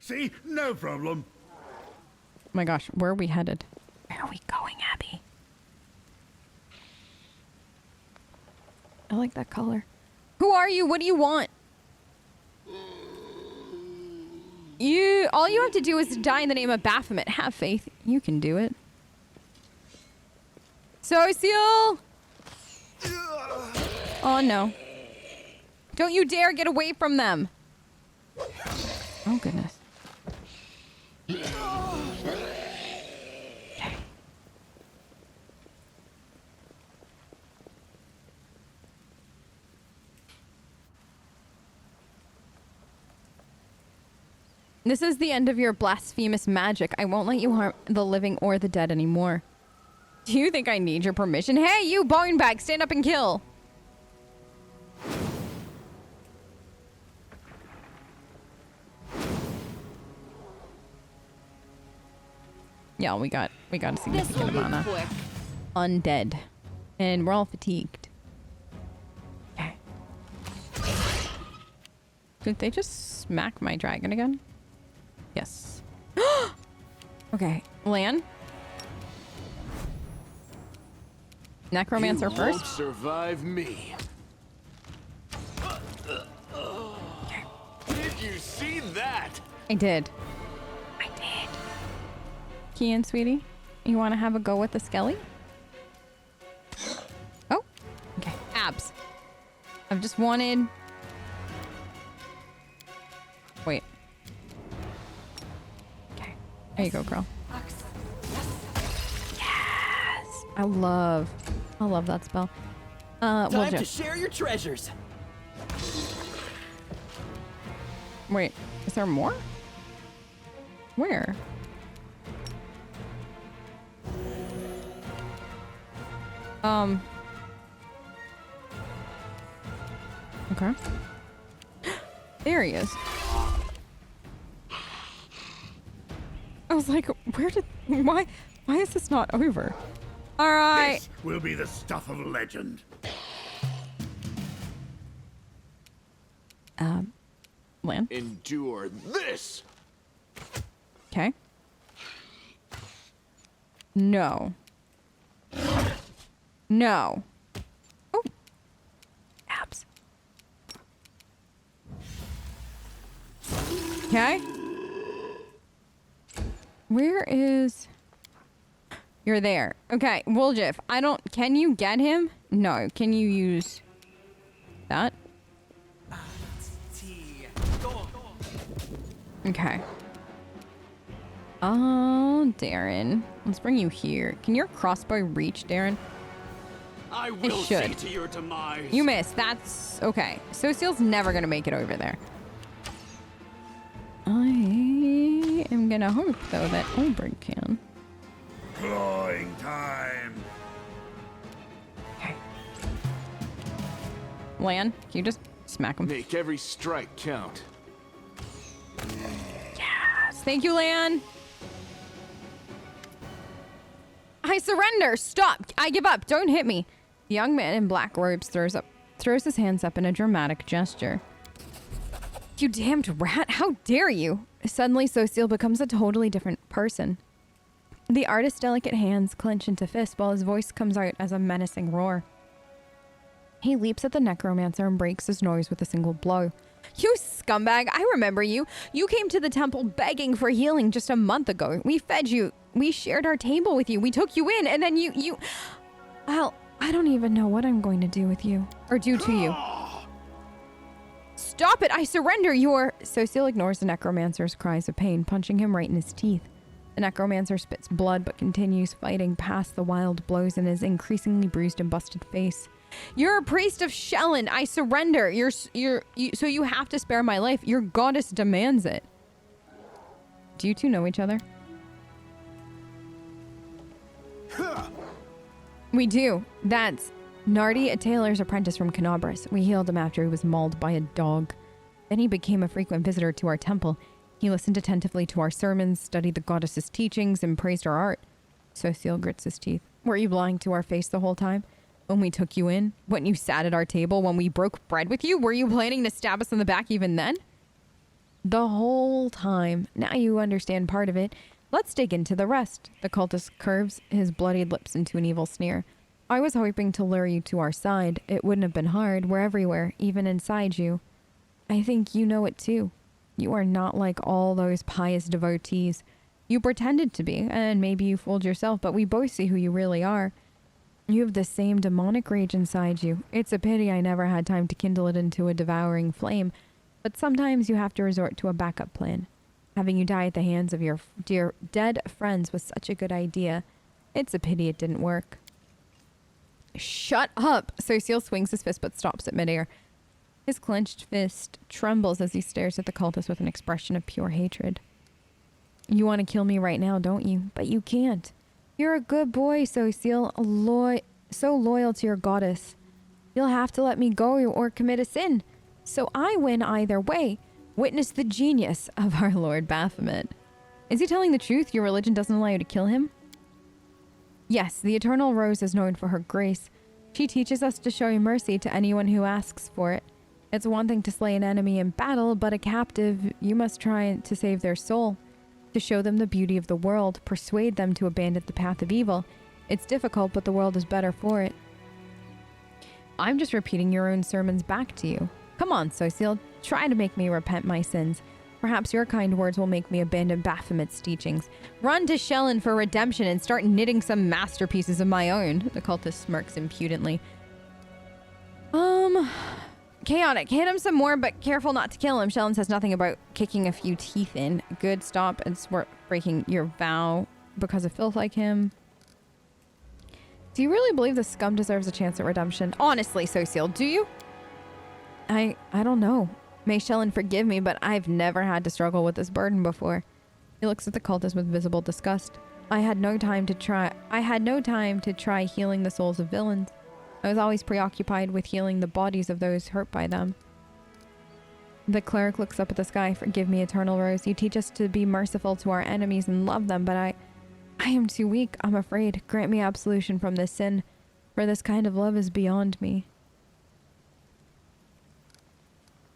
See? No problem. Oh my gosh, where are we headed? Where are we going, Abby? I like that color. Who are you? What do you want? All you have to do is die in the name of Baphomet. Have faith. You can do it. Social! Oh no. Don't you dare get away from them. Oh goodness. Okay. This is the end of your blasphemous magic. I won't let you harm the living or the dead anymore. Do you think I need your permission? Hey, you bone bag, stand up and kill. Yeah, we got a significant amount of undead. And we're all fatigued. Okay. Did they just smack my dragon again? Yes. Okay, Lan. Necromancer you first. Won't survive me. Okay. Did you see that? I did. Kian, sweetie, you want to have a go with the skelly? Oh, okay. Abs. I've just wanted... Wait. Okay. There you go, girl. Yes! I love that spell. Time to share your treasures. Wait, is there more? Where? Okay. There he is. I was like, why is this not over? All right. This will be the stuff of legend. Lan. Endure this. Okay. No. No. Oh. Abs. Okay. Where is... You're there. Okay, Woljif, can you get him? No, can you use that? Okay. Oh, Darren. Let's bring you here. Can your crossbow reach, Darren? I will It should. see to your demise. You missed. That's okay. Social's never gonna make it over there. I am gonna hope though that Olberg can. Clawing time. Okay. Lan, can you just smack him? Make every strike count. Yes. Thank you, Lan. I surrender. Stop. I give up. Don't hit me. The young man in black robes throws his hands up in a dramatic gesture. You damned rat. How dare you? Suddenly, Social becomes a totally different person. The artist's delicate hands clench into fists while his voice comes out as a menacing roar. He leaps at the necromancer and breaks his nose with a single blow. You scumbag, I remember you. You came to the temple begging for healing just a month ago. We fed you. We shared our table with you. We took you in and then you... Well, I don't even know what I'm going to do with you. Or do to you. Stop it! I surrender your... Social ignores the necromancer's cries of pain, punching him right in his teeth. The necromancer spits blood but continues fighting past the wild blows in his increasingly bruised and busted face. You're a priest of Shellen. I surrender. So you have to spare my life. Your goddess demands it. Do you two know each other? We do. That's Nardi, a tailor's apprentice from Canabras. We healed him after he was mauled by a dog. Then he became a frequent visitor to our temple. He listened attentively to our sermons, studied the goddess's teachings, and praised our art. Social grits his teeth. Were you lying to our face the whole time? When we took you in? When you sat at our table? When we broke bread with you? Were you planning to stab us in the back even then? The whole time. Now you understand part of it. Let's dig into the rest. The cultist curves his bloodied lips into an evil sneer. I was hoping to lure you to our side. It wouldn't have been hard. We're everywhere, even inside you. I think you know it too. You are not like all those pious devotees. You pretended to be, and maybe you fooled yourself, but we both see who you really are. You have the same demonic rage inside you. It's a pity I never had time to kindle it into a devouring flame, but sometimes you have to resort to a backup plan. Having you die at the hands of your dear dead friends was such a good idea. It's a pity it didn't work. Shut up! Sociel swings his fist but stops at midair. His clenched fist trembles as he stares at the cultist with an expression of pure hatred. You want to kill me right now, don't you? But you can't. You're a good boy, Sociel, so loyal to your goddess. You'll have to let me go or commit a sin. So I win either way. Witness the genius of our Lord Baphomet. Is he telling the truth? Your religion doesn't allow you to kill him? Yes, the Eternal Rose is known for her grace. She teaches us to show mercy to anyone who asks for it. It's one thing to slay an enemy in battle, but a captive, you must try to save their soul. To show them the beauty of the world, persuade them to abandon the path of evil. It's difficult, but the world is better for it. I'm just repeating your own sermons back to you. Come on, Sociel, try to make me repent my sins. Perhaps your kind words will make me abandon Baphomet's teachings. Run to Shellen for redemption and start knitting some masterpieces of my own. The cultist smirks impudently. Chaotic. Hit him some more, but careful not to kill him. Shellen says nothing about kicking a few teeth in. Good, stop and breaking your vow because of filth like him. Do you really believe the scum deserves a chance at redemption? Honestly, Sociel, do you? I don't know. May Shellen forgive me, but I've never had to struggle with this burden before. He looks at the cultist with visible disgust. I had no time to try healing the souls of villains. I was always preoccupied with healing the bodies of those hurt by them. The cleric looks up at the sky. Forgive me, Eternal Rose. You teach us to be merciful to our enemies and love them, but I am too weak, I'm afraid. Grant me absolution from this sin, for this kind of love is beyond me.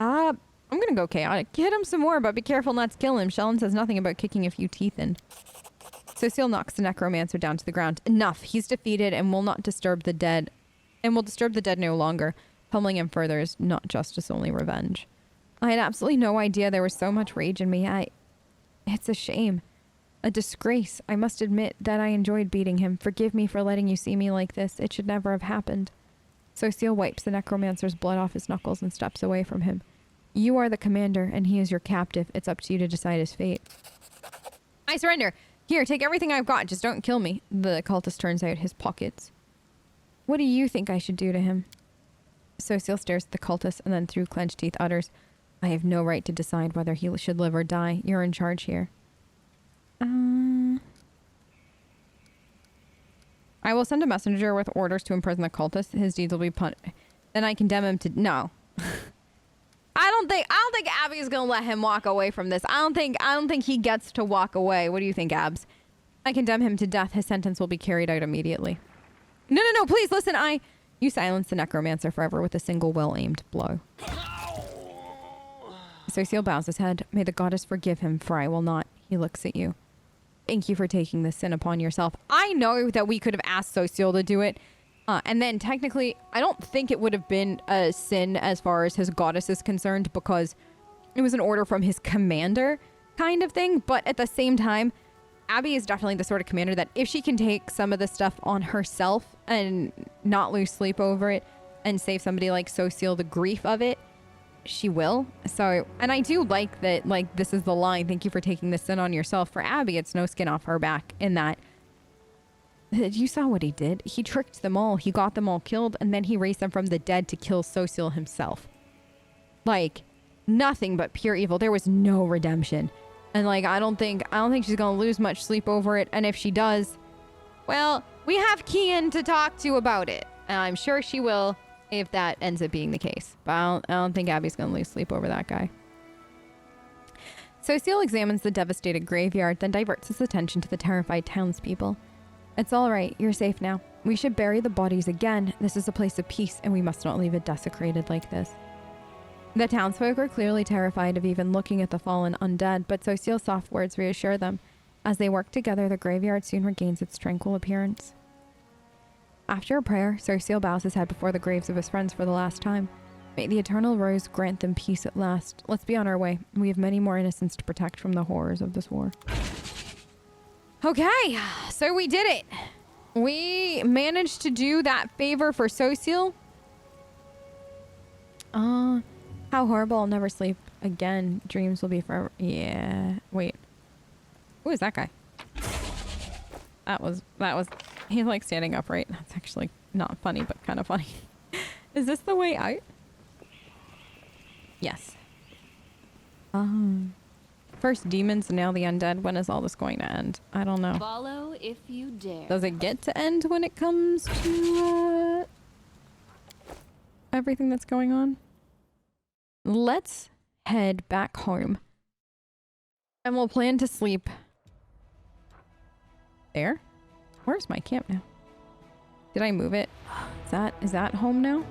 I'm gonna go chaotic. Hit him some more, but be careful not to kill him. Shellen says nothing about kicking a few teeth in. Sociel knocks the necromancer down to the ground. Enough. He's defeated and will not disturb the dead. And will disturb the dead no longer. Pummeling him further is not justice, only revenge. I had absolutely no idea there was so much rage in me. It's a shame. A disgrace. I must admit that I enjoyed beating him. Forgive me for letting you see me like this. It should never have happened. Sociel wipes the necromancer's blood off his knuckles and steps away from him. You are the commander, and he is your captive. It's up to you to decide his fate. I surrender. Here, take everything I've got. Just don't kill me. The cultist turns out his pockets. What do you think I should do to him? Sociel stares at the cultist and then through clenched teeth utters, I have no right to decide whether he should live or die. You're in charge here. I will send a messenger with orders to imprison the cultist. His deeds will be punished. Then I condemn him to... No. I don't think Abby's gonna let him walk away from this. I don't think he gets to walk away. What do you think, Abs? I condemn him to death. His sentence will be carried out immediately. No, please listen, You silence the necromancer forever with a single well-aimed blow. Sociel bows his head. May the goddess forgive him, for I will not. He looks at you. Thank you for taking this sin upon yourself. I know that we could have asked Sociel to do it. And then technically, I don't think it would have been a sin as far as his goddess is concerned because it was an order from his commander kind of thing. But at the same time, Abby is definitely the sort of commander that if she can take some of the stuff on herself and not lose sleep over it and save somebody like Sociel the grief of it, she will. So, and I do like that, like, this is the line, thank you for taking this sin on yourself. For Abby, it's no skin off her back in that. You saw what he did. He tricked them all. He got them all killed, and then he raised them from the dead to kill Sociel himself. Like, nothing but pure evil. There was no redemption. And like, I don't think she's gonna lose much sleep over it. And if she does, well, we have Kian to talk to about it. And I'm sure she will if that ends up being the case. But I don't think Abby's gonna lose sleep over that guy. Sociel examines the devastated graveyard, then diverts his attention to the terrified townspeople. It's all right. You're safe now. We should bury the bodies again. This is a place of peace, and we must not leave it desecrated like this. The townsfolk are clearly terrified of even looking at the fallen undead, but Social's soft words reassure them. As they work together, the graveyard soon regains its tranquil appearance. After a prayer, Social bows his head before the graves of his friends for the last time. May the eternal rose grant them peace at last. Let's be on our way. We have many more innocents to protect from the horrors of this war. Okay, so we did it. We managed to do that favor for Social. How horrible. I'll never sleep again. Dreams will be forever. Yeah. Wait. Who is that guy? That was, he's like standing upright. That's actually not funny, but kind of funny. Is this the way out? Yes. First demons, now the undead. When is all this going to end? I don't know. Follow if you dare. Does it get to end when it comes to everything that's going on? Let's head back home. And we'll plan to sleep there. Where's my camp now? Did I move it? Is that home now?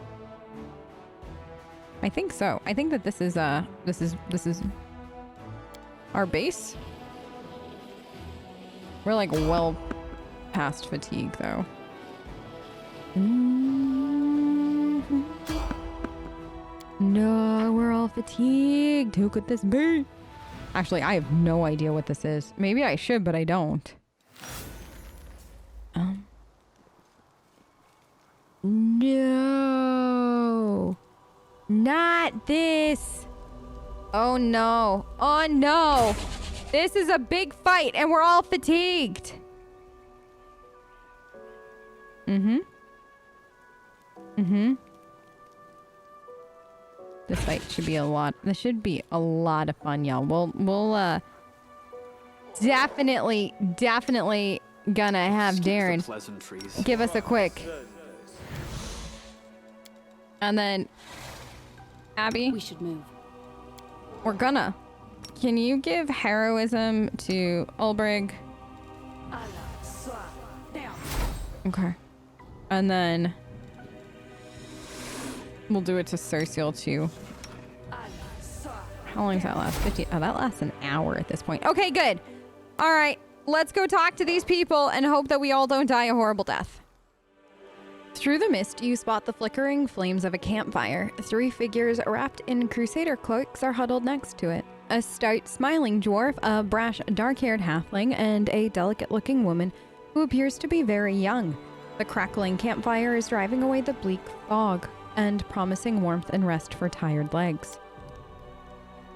I think so. I think that this is our base. We're like well past fatigue though. No, we're all fatigued. Who could this be? Actually, I have no idea what this is. Maybe I should, but I don't. No. Not this. Oh no. Oh no. This is a big fight and we're all fatigued. This fight should be a lot. This should be a lot of fun, y'all. We'll definitely gonna have Darren give us a quick. And then Abby, We should move. we're gonna. Can you give heroism to Ulbrig? Okay. And then we'll do it to Cercial too. How long does that last? 50. Oh, that lasts an hour at this point. Okay, good. All right. Let's go talk to these people and hope that we all don't die a horrible death. Through the mist, you spot the flickering flames of a campfire. 3 figures wrapped in crusader cloaks are huddled next to it. A stout, smiling dwarf, a brash, dark-haired halfling, and a delicate-looking woman who appears to be very young. The crackling campfire is driving away the bleak fog and promising warmth and rest for tired legs.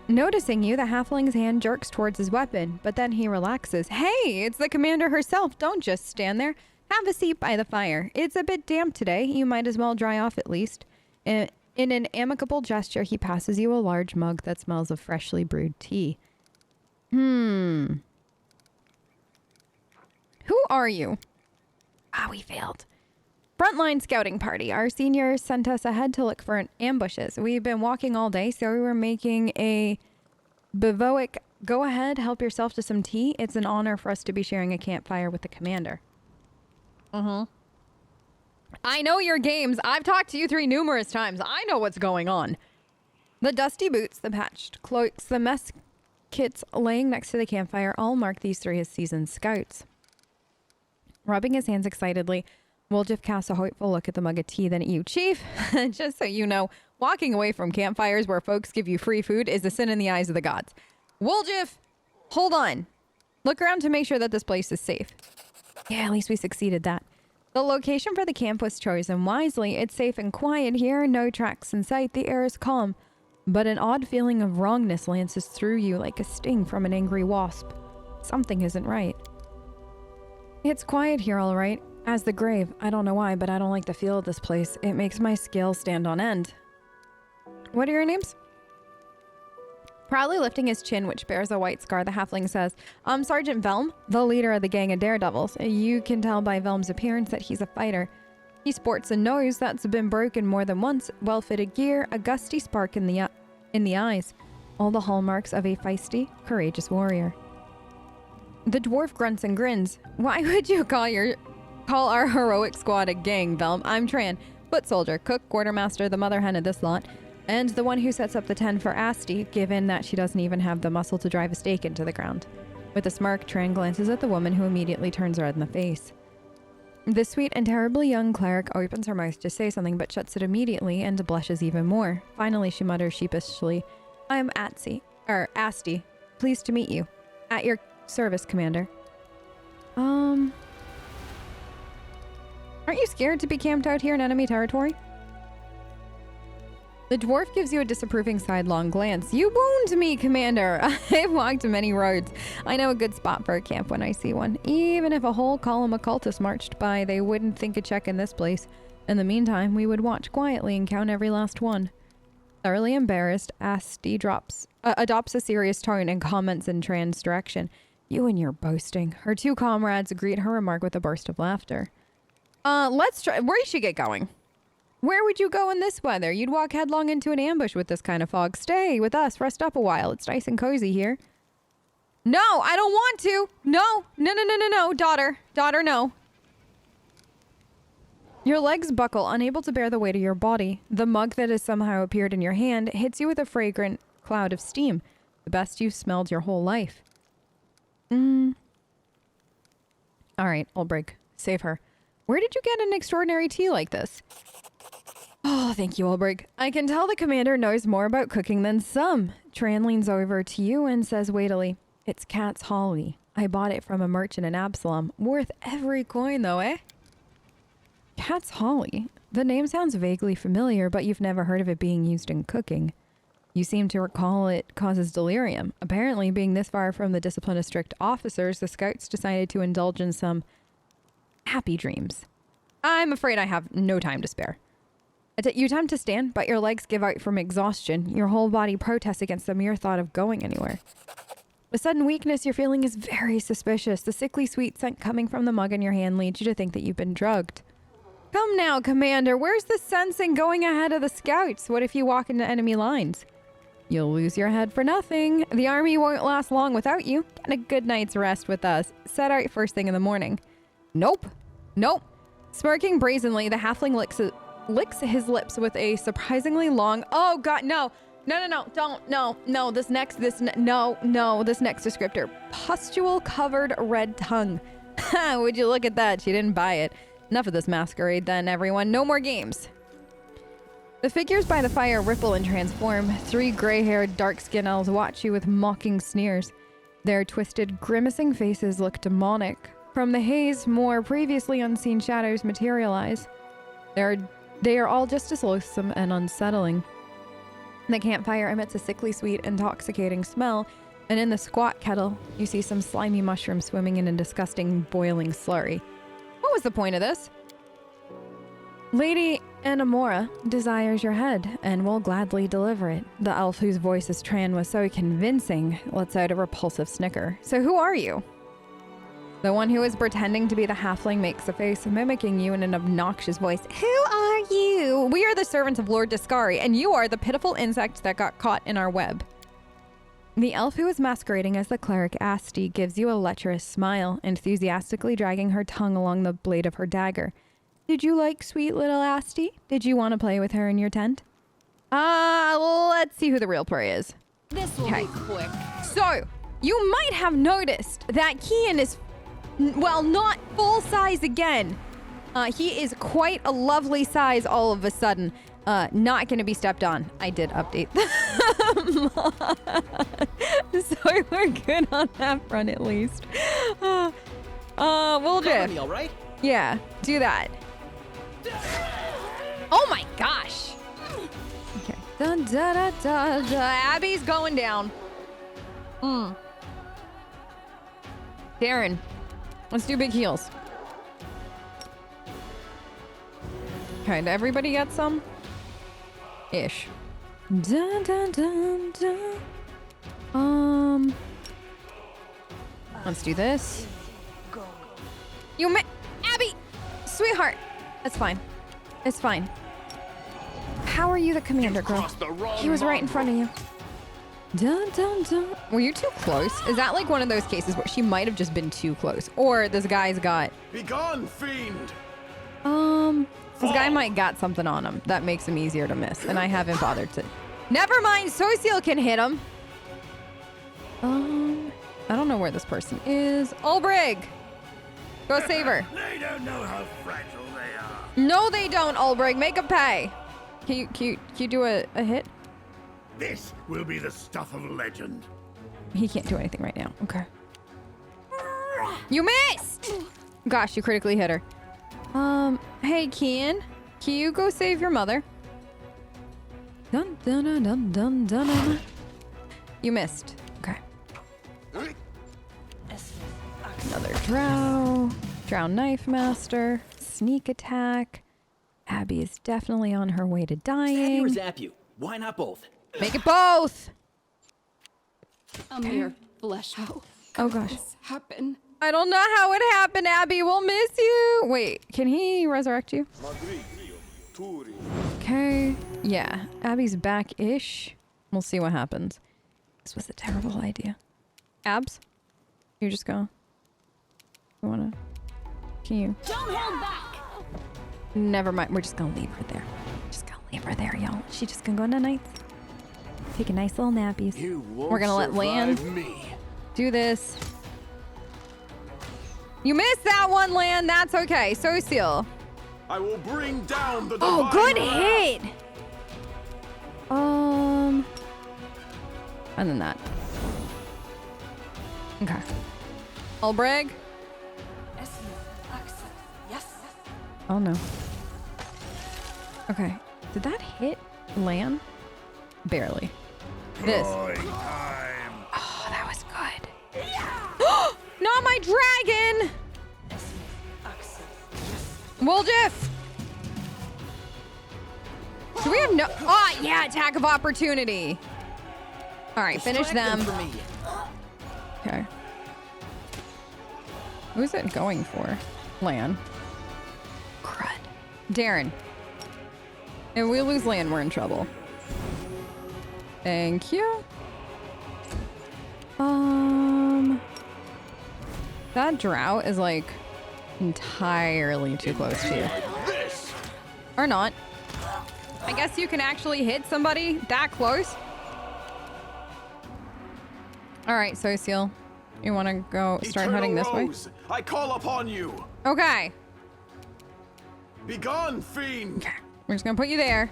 Noticing you, the halfling's hand jerks towards his weapon, but then he relaxes. Hey, it's the commander herself. Don't just stand there. Have a seat by the fire. It's a bit damp today. You might as well dry off at least. In an amicable gesture, he passes you a large mug that smells of freshly brewed tea. Who are you? We failed. Frontline scouting party. Our seniors sent us ahead to look for ambushes. We've been walking all day, so we were making a bivouac. Go ahead, help yourself to some tea. It's an honor for us to be sharing a campfire with the commander. I know your games. I've talked to you 3 numerous times. I know what's going on. The dusty boots, the patched cloaks, the mess kits laying next to the campfire all mark these 3 as seasoned scouts. Rubbing his hands excitedly, Woljif casts a hopeful look at the mug of tea, then at you. Chief, just so you know, walking away from campfires where folks give you free food is a sin in the eyes of the gods. Woljif, hold on. Look around to make sure that this place is safe. Yeah, at least we succeeded that. The location for the camp was chosen wisely. It's safe and quiet here, no tracks in sight, the air is calm. But an odd feeling of wrongness lances through you like a sting from an angry wasp. Something isn't right. It's quiet here, all right. As the grave. I don't know why, but I don't like the feel of this place. It makes my scales stand on end. What are your names? Proudly lifting his chin, which bears a white scar, the halfling says, I'm Sergeant Velm, the leader of the gang of daredevils. You can tell by Velm's appearance that he's a fighter. He sports a nose that's been broken more than once, well-fitted gear, a gusty spark in the eyes. All the hallmarks of a feisty, courageous warrior. The dwarf grunts and grins. Why would you call our heroic squad a gang, Velm? I'm Tran, foot soldier, cook, quartermaster, the mother hen of this lot. And the one who sets up the tent for Asti, given that she doesn't even have the muscle to drive a stake into the ground. With a smirk, Tran glances at the woman, who immediately turns red in the face. The sweet and terribly young cleric opens her mouth to say something, but shuts it immediately and blushes even more. Finally, she mutters sheepishly, "I am Asti. Pleased to meet you. At your service, Commander." Aren't you scared to be camped out here in enemy territory? The dwarf gives you a disapproving sidelong glance. "You wound me, Commander. I've walked many roads. I know a good spot for a camp when I see one. Even if a whole column of cultists marched by, they wouldn't think of checking this place. In the meantime, we would watch quietly and count every last one." Thoroughly embarrassed, Asti adopts a serious tone and comments in Tran's direction. "You and your boasting." Her two comrades greet her remark with a burst of laughter. Let's try. Where should get going? Where would you go in this weather? You'd walk headlong into an ambush with this kind of fog. Stay with us. Rest up a while. It's nice and cozy here. No, I don't want to. No. Daughter, no. Your legs buckle, unable to bear the weight of your body. The mug that has somehow appeared in your hand hits you with a fragrant cloud of steam. The best you've smelled your whole life. All right, Ulbrich. Save her. Where did you get an extraordinary tea like this? Oh, thank you, Ulbrich. I can tell the commander knows more about cooking than some. Tran leans over to you and says weightily, "It's Cat's Holly. I bought it from a merchant in Absalom. Worth every coin, though, eh?" Cat's Holly? The name sounds vaguely familiar, but you've never heard of it being used in cooking. You seem to recall it causes delirium. Apparently, being this far from the discipline of strict officers, the scouts decided to indulge in some happy dreams. I'm afraid I have no time to spare. You attempt to stand, but your legs give out from exhaustion. Your whole body protests against the mere thought of going anywhere. The sudden weakness you're feeling is very suspicious. The sickly sweet scent coming from the mug in your hand leads you to think that you've been drugged. Come now, Commander. Where's the sense in going ahead of the scouts? What if you walk into enemy lines? You'll lose your head for nothing. The army won't last long without you. Get a good night's rest with us. Set out first thing in the morning. Nope. Smirking brazenly, the halfling licks his lips with a surprisingly long, oh god, no, this next descriptor. Pustule covered red tongue. Would you look at that? She didn't buy it. Enough of this masquerade then, everyone. No more games. The figures by the fire ripple and transform. 3 gray-haired, dark-skinned elves watch you with mocking sneers. Their twisted, grimacing faces look demonic. From the haze, more previously unseen shadows materialize. They are all just as loathsome and unsettling. The campfire emits a sickly sweet, intoxicating smell, and in the squat kettle, you see some slimy mushrooms swimming in a disgusting, boiling slurry. What was the point of this? Lady Anamora desires your head and will gladly deliver it. The elf whose voice as Tran was so convincing lets out a repulsive snicker. So who are you? The one who is pretending to be the halfling makes a face, mimicking you in an obnoxious voice. Who are you? We are the servants of Lord Discari, and you are the pitiful insect that got caught in our web. The elf who is masquerading as the cleric Asti gives you a lecherous smile, enthusiastically dragging her tongue along the blade of her dagger. Did you like sweet little Asti? Did you want to play with her in your tent? Let's see who the real prey is. This will be quick. So, you might have noticed that Kian is, well, not full size again. He is quite a lovely size all of a sudden. Not going to be stepped on. I did update them. So we're good on that front at least. We'll drift. Me, all right? Yeah, do that. Oh my gosh. Okay. Dun, da, da, da, da. Abby's going down. Darren, let's do big heals. Okay, did everybody get some? Ish. Dun, dun, dun, dun. Let's do this. Abby! Sweetheart! That's fine. It's fine. How are you the commander, girl? He was right in front of you. Dun, dun, dun. Were you too close? Is that like one of those cases where she might have just been too close? Or this guy's got... Begone, fiend! This guy might got something on him that makes him easier to miss, and I haven't bothered to. Never mind, Soysiel can hit him. I don't know where this person is. Ulbrig! Go save her. They don't know how fragile they are. No, they don't, Ulbrig. Make him pay. Can you do a hit? This will be the stuff of legend. He can't do anything right now. Okay. You missed! Gosh, you critically hit her. Hey, Kian. Can you go save your mother? Dun dun dun dun dun dun. Dun. You missed. Okay. Another drow. Drow knife master. Sneak attack. Abby is definitely on her way to Stab you or dying. zap you? Why not both? Make it both! A mere flesh. How Oh gosh. this happen? I don't know how it happened, Abby. We'll miss you. Wait, can he resurrect you? Okay. Yeah, Abby's back-ish. We'll see what happens. This was a terrible idea. Abs? You just go. You wanna? Can you? Don't hold back. Never mind. We're just gonna leave her there. Just gonna leave her there, y'all. She just gonna go into nights. Take a nice little nappies. You won't We're gonna let Lan survive me. do this. You missed that one, Lan. That's okay. Soysiel. I will bring down the Oh, divine good wrath. hit. And then that. Okay. Ulbrig. Yes. Oh no. Okay. Did that hit Lan? Barely. This. Drawing time. Oh, that was good. Not my dragon! Woljif! Do we have no... Oh, yeah, attack of opportunity. All right, finish Distract them. for me. Okay. Who's it going for? Lan. Crud. Darren. If we lose Lan, we're in trouble. Thank you. That drow is like entirely too close to you. This. Or not. I guess you can actually hit somebody that close. All right, Soysiel. You want to go start heading this way? Rose, I call upon you. Okay. Begone, fiend. Okay. We're just gonna put you there.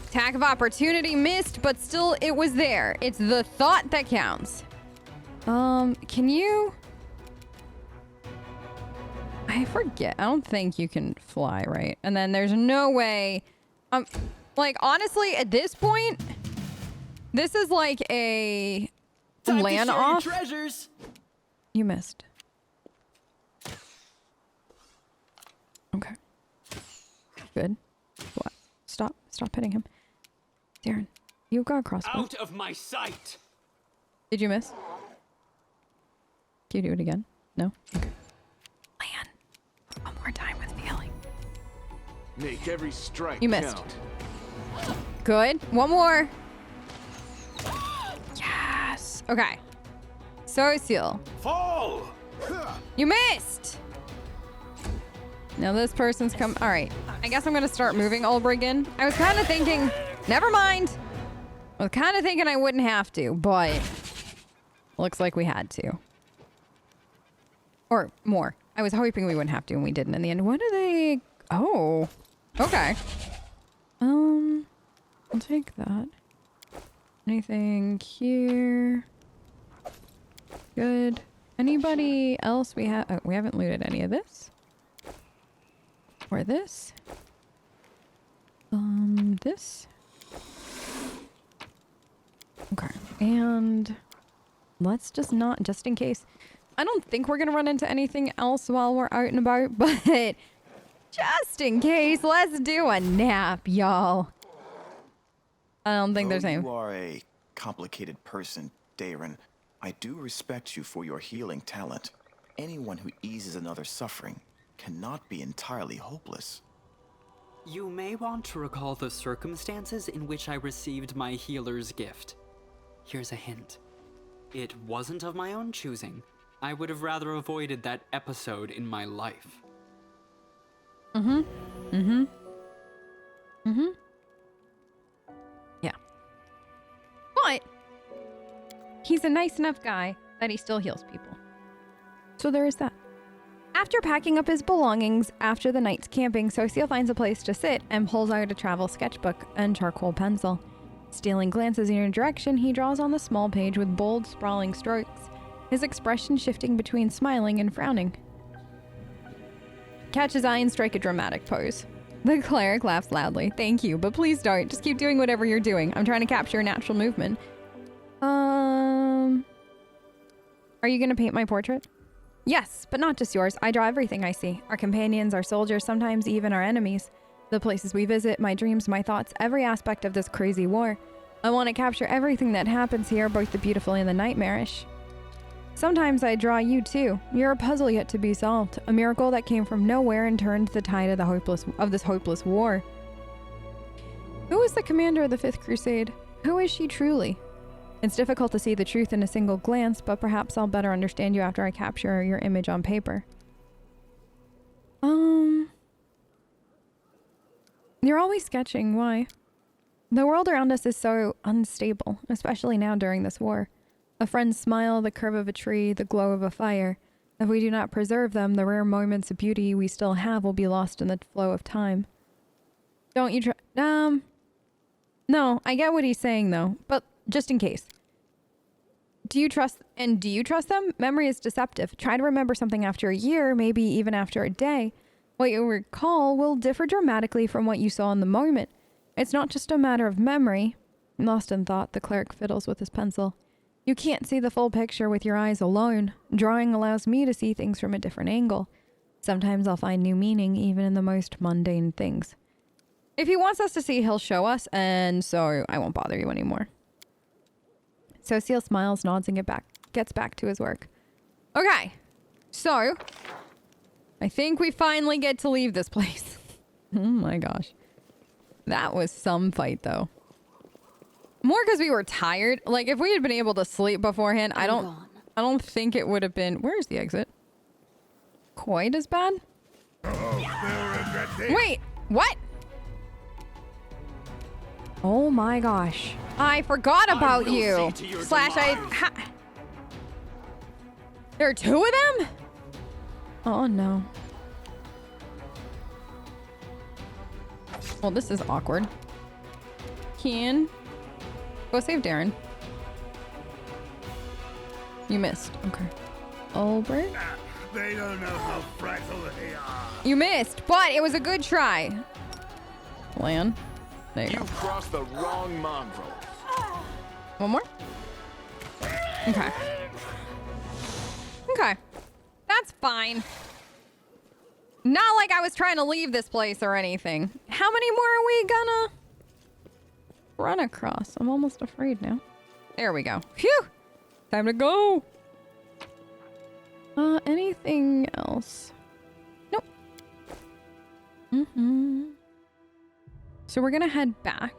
Attack of opportunity missed, but still it was there. It's the thought that counts. Can you... I forget. I don't think you can fly, right? And then there's no way... like, honestly, at this point, this is like a Time Lan to share off. your treasures. You missed. Okay. Good. What? Stop hitting him. Darren, you've got a crossbow. Out of my sight. Did you miss? Can you do it again? No? Okay. Lan, one more time with feeling. Make every strike You missed. count. Good. One more. Yes. Okay. Soysiel, Fall. you missed. Now this person's come. All right. I guess I'm gonna start moving Ulbrig in. I was kind of thinking. Never mind. I was kind of thinking I wouldn't have to, but looks like we had to. Or more. I was hoping we wouldn't have to, and we didn't in the end. What are they? Oh. Okay. I'll take that. Anything here? Good. Anybody else we have? Oh, we haven't looted any of this. Or this. This. Okay. And let's just not, just in case. I don't think we're gonna run into anything else while we're out and about, but just in case, let's do a nap, y'all. I don't think there's any. You are a complicated person, Darren. I do respect you for your healing talent. Anyone who eases another's suffering cannot be entirely hopeless. You may want to recall the circumstances in which I received my healer's gift. Here's a hint. It wasn't of my own choosing, I would have rather avoided that episode in my life. Yeah. But he's a nice enough guy that he still heals people. So there is that. After packing up his belongings after the night's camping, Sociel finds a place to sit and pulls out a travel sketchbook and charcoal pencil. Stealing glances in your direction, he draws on the small page with bold, sprawling strokes, his expression shifting between smiling and frowning. Catch his eye and strike a dramatic pose. The cleric laughs loudly. Thank you, but please don't. Just keep doing whatever you're doing. I'm trying to capture a natural movement. Are you gonna paint my portrait? Yes, but not just yours. I draw everything I see. Our companions, our soldiers, sometimes even our enemies. The places we visit, my dreams, my thoughts, every aspect of this crazy war. I want to capture everything that happens here, both the beautiful and the nightmarish. Sometimes I draw you too. You're a puzzle yet to be solved, a miracle that came from nowhere and turned the tide of this hopeless war. Who is the commander of the Fifth Crusade? Who is she truly? It's difficult to see the truth in a single glance, but perhaps I'll better understand you after I capture your image on paper. You're always sketching. Why? The world around us is so unstable, especially now during this war. A friend's smile, the curve of a tree, the glow of a fire. If we do not preserve them, the rare moments of beauty we still have will be lost in the flow of time. Don't you No, I get what he's saying though, but just in case. Do you trust them? Memory is deceptive. Try to remember something after a year, maybe even after a day. What you recall will differ dramatically from what you saw in the moment. It's not just a matter of memory. Lost in thought, the cleric fiddles with his pencil. You can't see the full picture with your eyes alone. Drawing allows me to see things from a different angle. Sometimes I'll find new meaning even in the most mundane things. If he wants us to see, he'll show us, and so I won't bother you anymore. Sociel smiles, nods, and gets back to his work. Okay, so I think we finally get to leave this place. Oh my gosh. That was some fight, though. More because we were tired. Like, if we had been able to sleep beforehand, I don't think it would have been... Where's the exit? Quite as bad? Wait, what? Oh my gosh. I forgot about you. There are two of them? Oh no. Well, this is awkward. Kian, go save Darren. You missed. Okay. Albert? They don't know how fragile they are. You missed, but it was a good try. Lan. There you go. You've crossed the wrong mongrel. One more? Okay. Okay. That's fine. Not like I was trying to leave this place or anything. How many more are we gonna run across? I'm almost afraid now. There we go. Phew! Time to go! Anything else? Nope. So we're gonna head back.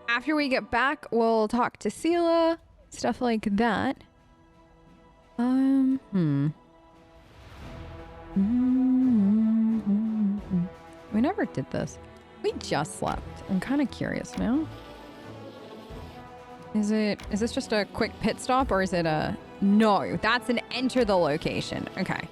After we get back, we'll talk to Sela, stuff like that. We never did this. We just slept. I'm kind of curious now. Is this just a quick pit stop or is it a... No, that's an enter the location. Okay.